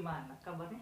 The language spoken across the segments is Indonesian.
Gimana kabarnya?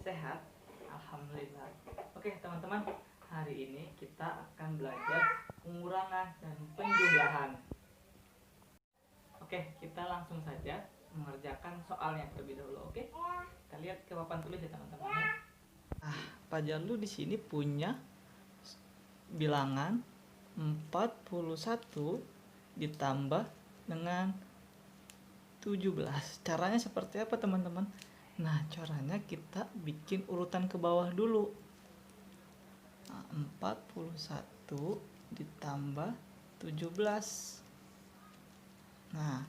Sehat? Alhamdulillah. Oke teman-teman, hari ini kita akan belajar pengurangan dan penjumlahan. Oke, kita langsung saja mengerjakan soalnya terlebih dahulu. Oke, kita lihat ke papan tulis ya teman-teman. Pak Jalu di sini punya bilangan 41 ditambah dengan 17. Caranya seperti apa teman-teman? Nah, caranya kita bikin urutan ke bawah dulu. 41 ditambah 17. Nah,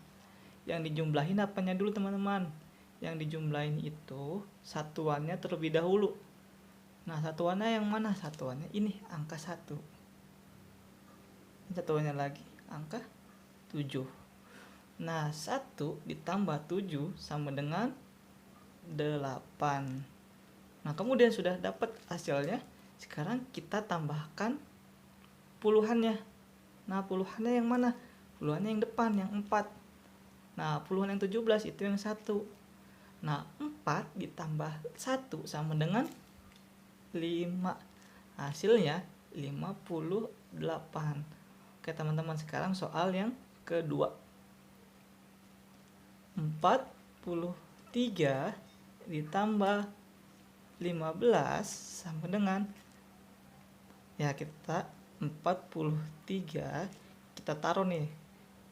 yang dijumlahin apanya dulu teman-teman? Yang dijumlahin itu satuannya terlebih dahulu. Nah, satuannya yang mana? Satuannya ini, angka 1. Satuannya lagi, angka 7. Nah, 1 ditambah 7 sama dengan 8. Nah, kemudian sudah dapat hasilnya. Sekarang kita tambahkan puluhannya. Nah, puluhannya yang mana? Puluhannya yang depan, yang 4. Nah, puluhan yang 17 itu yang 1. Nah, 4 ditambah 1 sama dengan 5. Hasilnya 58. Oke teman-teman, sekarang soal yang kedua. 43 ditambah 15 sama dengan, ya kita 43 kita taruh nih.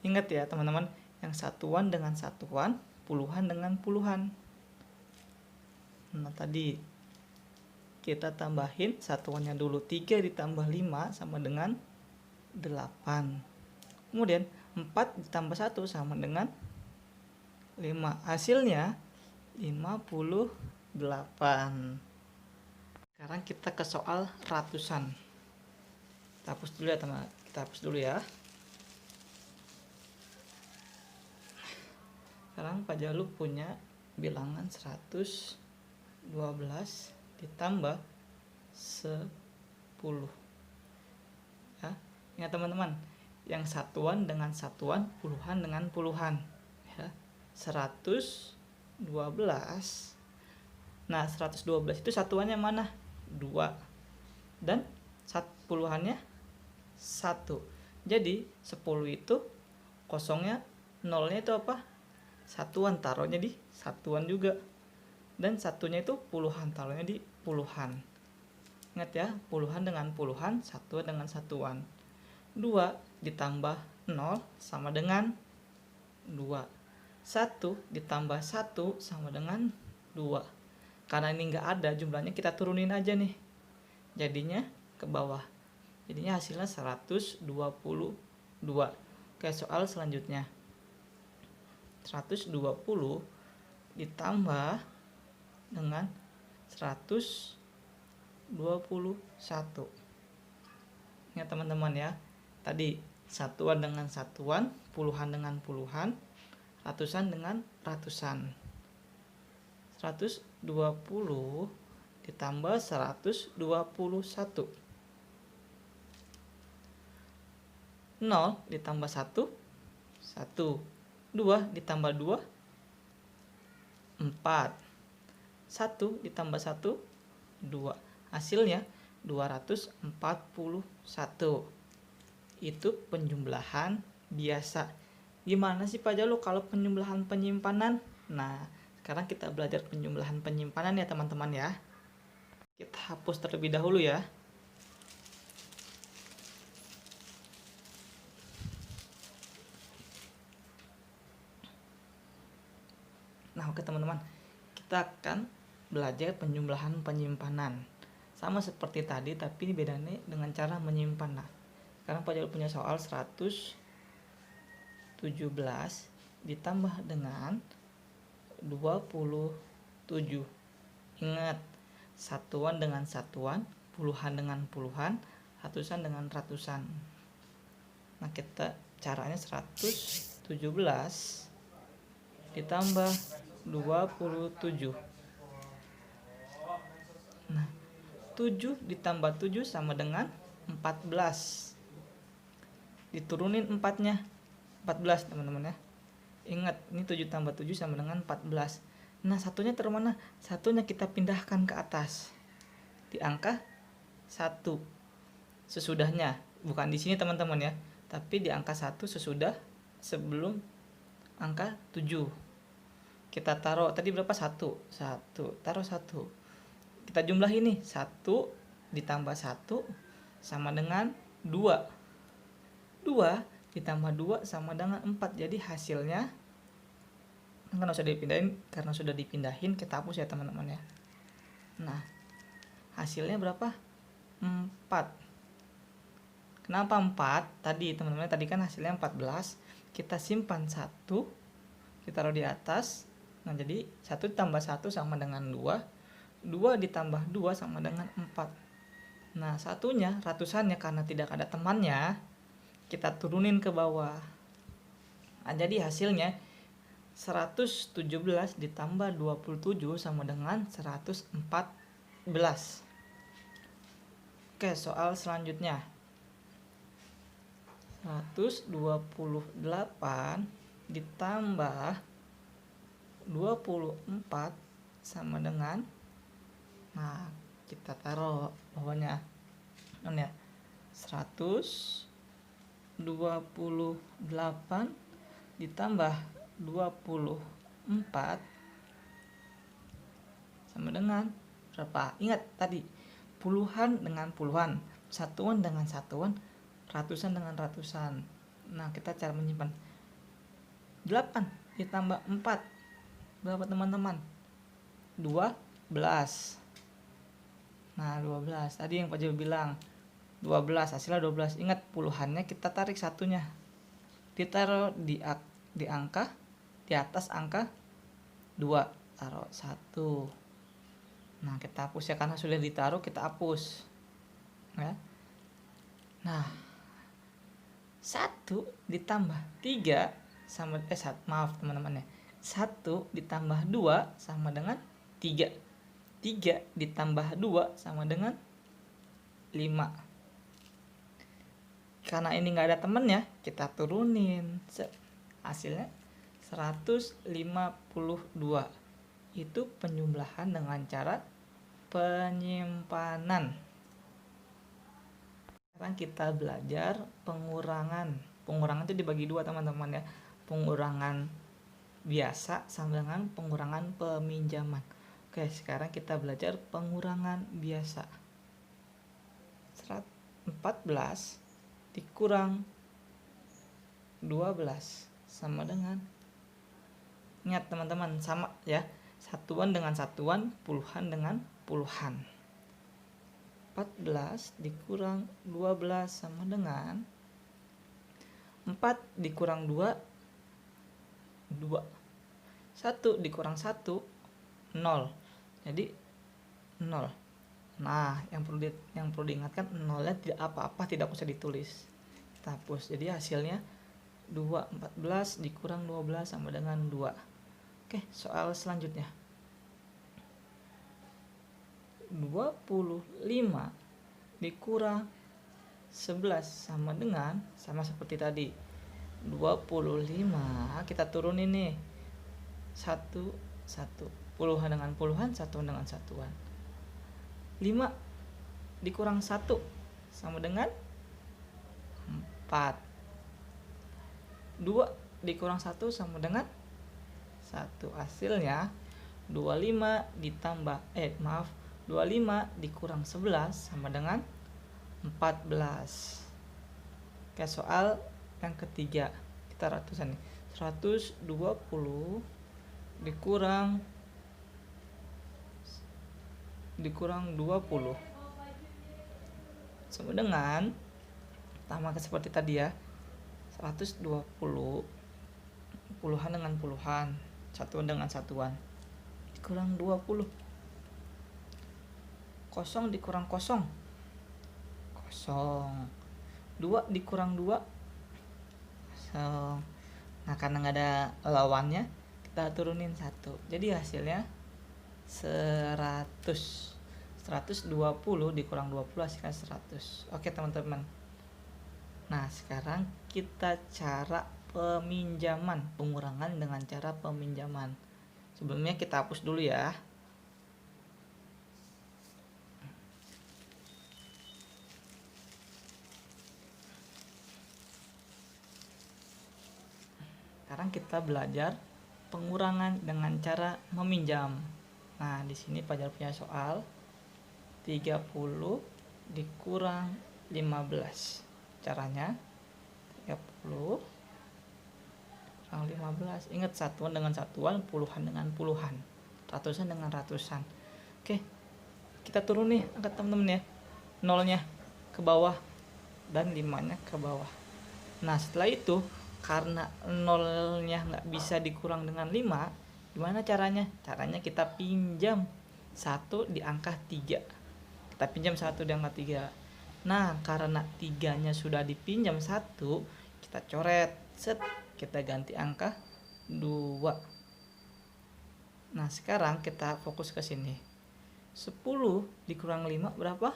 Ingat ya teman-teman, yang satuan dengan satuan, puluhan dengan puluhan. Nah, tadi kita tambahin satuannya dulu, 3 ditambah 5 sama dengan 8. Kemudian 4 ditambah 1 sama dengan 5. Hasilnya 58. Sekarang kita ke soal ratusan. Kita hapus dulu ya teman. Kita hapus dulu ya. Sekarang Pak Jalu punya bilangan 112 ditambah 10. Ya, ingat teman-teman, yang satuan dengan satuan, puluhan dengan puluhan. Ya, 112. Nah, 112 itu satuannya mana? 2. Dan puluhannya 1. Jadi 10 itu kosongnya, nolnya itu apa? Satuan, taruhnya di satuan juga. Dan satunya itu puluhan, taruhnya di puluhan. Ingat ya, puluhan dengan puluhan, satuan dengan satuan. 2 ditambah 0 sama dengan 2. 1 ditambah 1 sama dengan 2. Karena ini nggak ada jumlahnya, kita turunin aja nih. Jadinya ke bawah. Jadinya hasilnya 122. Oke, soal selanjutnya. 120 ditambah dengan 121. Ingat teman-teman ya. Tadi satuan dengan satuan, puluhan dengan puluhan, ratusan dengan ratusan. 120 ditambah 121. 0 ditambah 1, 1. 2 ditambah 2, 4. 1 ditambah 1, 2. Hasilnya 241. Itu penjumlahan biasa. Gimana sih Pak Jalu kalau penjumlahan penyimpanan? Nah, sekarang kita belajar penjumlahan penyimpanan ya teman-teman ya. Kita hapus terlebih dahulu ya. Nah, oke teman-teman, kita akan belajar penjumlahan penyimpanan. Sama seperti tadi, tapi bedanya dengan cara menyimpan. Nah, sekarang Pak Jalu punya soal 117 ditambah dengan 27. Ingat, satuan dengan satuan, puluhan dengan puluhan, ratusan dengan ratusan. Nah, kita caranya 117 ditambah 27. Nah, 7 ditambah 7 sama dengan 14. Diturunin 4-nya, 14 teman-teman ya. Ingat, ini 7 tambah 7 sama dengan 14. Nah, satunya taruh mana? Satunya kita pindahkan ke atas di angka 1 sesudahnya, bukan di sini teman-teman ya, tapi di angka 1 sesudah sebelum angka 7. Kita taruh tadi berapa? 1. Taruh 1. Kita jumlah ini 1 ditambah 1 sama dengan 2. 2 ditambah 2 sama dengan 4. Jadi hasilnya karena sudah dipindahin kita hapus ya teman-teman ya. Nah, hasilnya berapa? 4. Kenapa 4? Tadi teman-teman, tadi kan hasilnya 14. Kita simpan 1, kita taruh di atas. Nah, jadi 1 ditambah 1 sama dengan 2. 2 ditambah 2 sama dengan 4. Nah, satunya, ratusannya karena tidak ada temannya, kita turunin ke bawah. Nah, jadi hasilnya 117 ditambah 27 sama dengan 114. Oke, soal selanjutnya. 128 ditambah 24 sama dengan, nah kita taruh bawahnya ya, 128 ditambah 24 sama dengan berapa? Ingat tadi, puluhan dengan puluhan, satuan dengan satuan, ratusan dengan ratusan. Nah, kita cara menyimpan 8 ditambah 4 berapa teman-teman? 12. Nah, 12. Tadi yang Pak Jo bilang 12, hasilnya 12. Ingat, puluhannya kita tarik satunya. Ditaruh di angka, di atas angka 2. Taruh 1. Nah, kita hapus ya, karena sudah ditaruh kita hapus. Ya. Nah, 1 ditambah 3 sama maaf teman-teman ya. 1 ditambah 2 sama dengan 3. 3 ditambah 2 sama dengan 5. Karena ini nggak ada temennya, kita turunin. Hasilnya 152. Itu penjumlahan dengan cara penyimpanan. Sekarang kita belajar pengurangan. Pengurangan itu dibagi dua teman-teman ya. Pengurangan biasa sama dengan pengurangan peminjaman. Oke, sekarang kita belajar pengurangan biasa. 14 dikurang 12 sama dengan, ingat teman-teman, sama ya, satuan dengan satuan, puluhan dengan puluhan. 14 dikurang 12 sama dengan 4 dikurang 2, 2. 1 dikurang 1, 0. Jadi 0. Nah, yang perlu diingatkan, nolnya tidak apa-apa, tidak usah ditulis. Kita hapus. Jadi hasilnya 2. 14 dikurang 12 sama dengan 2. Oke, soal selanjutnya. 25 dikurang 11 sama dengan, sama seperti tadi. 25 kita turunin nih. 1 puluhan dengan puluhan, satuan dengan satuan. 5 dikurang 1 sama dengan 4. 2 dikurang 1 sama dengan 1. Hasilnya 25 ditambah 25 dikurang 11 sama dengan 14. Oke, soal yang ketiga. Kita ratusan nih. 120 dikurang 20 sama dengan, sama seperti tadi ya, 120 puluhan dengan puluhan, satuan dengan satuan, dikurang 20. 0 dikurang 0, 0. 2 dikurang 2, 0. Nah, karena nggak ada lawannya, kita turunin 1. Jadi hasilnya 100. 120 dikurang 20 hasilnya 100. Oke teman-teman. Nah, sekarang kita cara peminjaman, pengurangan dengan cara peminjaman. Sebelumnya kita hapus dulu ya. Sekarang kita belajar pengurangan dengan cara meminjam. Nah, di sini Fajar punya soal 30 dikurang 15. Caranya 30 kurang 15. Ingat, satuan dengan satuan, puluhan dengan puluhan, ratusan dengan ratusan. Oke, kita turun nih angkat teman-teman ya. Nolnya ke bawah dan 5-nya ke bawah. Nah, setelah itu karena nolnya nggak bisa dikurang dengan 5, gimana caranya? Caranya kita pinjam 1 di angka 3. Kita pinjam 1 di angka 3. Nah, karena 3-nya sudah dipinjam 1, kita coret. Set, kita ganti angka 2. Nah, sekarang kita fokus ke sini. 10 dikurang 5 berapa?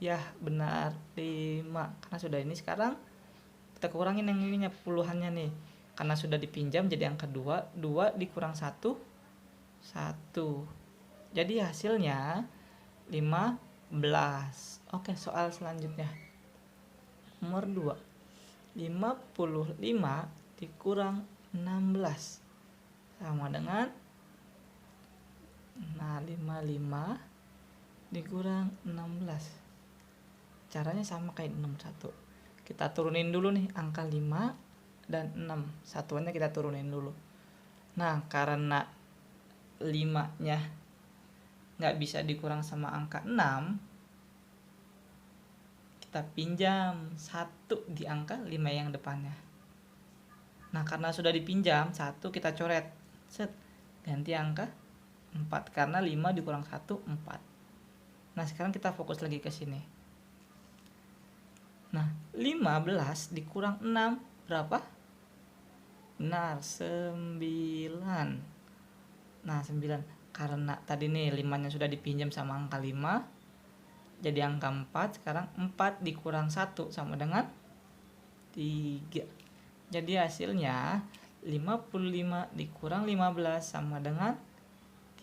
Ya, benar 5. Karena sudah ini, sekarang kita kurangin yang ininya, puluhannya nih. Karena sudah dipinjam jadi angka 2. 2 dikurang 1, 1. Jadi hasilnya 15. Oke, soal selanjutnya. Nomor 2. 55 dikurang 16 sama dengan, nah, 55 dikurang 16. Caranya sama kayak nomor 1. Kita turunin dulu nih angka 5 dan 6. Satuannya kita turunin dulu. Nah, karena 5-nya nggak bisa dikurang sama angka 6, kita pinjam 1 di angka 5 yang depannya. Nah, karena sudah dipinjam 1, kita coret. Set, ganti angka 4. Karena 5 dikurang 1, 4. Nah, sekarang kita fokus lagi ke sini. Nah, 15 dikurang 6 berapa? Benar, 9. Nah, 9. Karena tadi nih 5-nya sudah dipinjam sama angka 5, jadi angka 4. Sekarang 4 dikurang 1 sama dengan 3. Jadi hasilnya 55 dikurang 15 sama dengan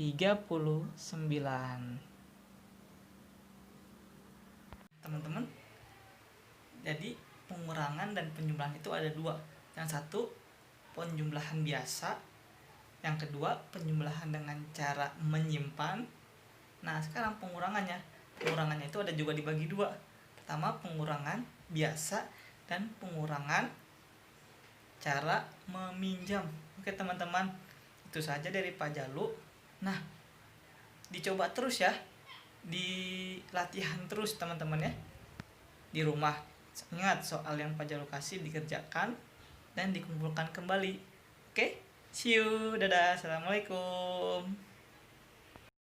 39. Teman-teman, jadi pengurangan dan penjumlahan itu ada 2. Yang satu penjumlahan biasa, yang kedua penjumlahan dengan cara menyimpan. Nah, sekarang pengurangannya itu ada juga dibagi 2. Pertama, pengurangan biasa dan pengurangan cara meminjam. Oke teman-teman, itu saja dari Pak Jalu. Nah, dicoba terus ya, di latihan terus teman-teman ya, di rumah. Ingat, soal yang Pak Jalu kasih dikerjakan dan dikumpulkan kembali. Oke, see you, dadah, assalamualaikum.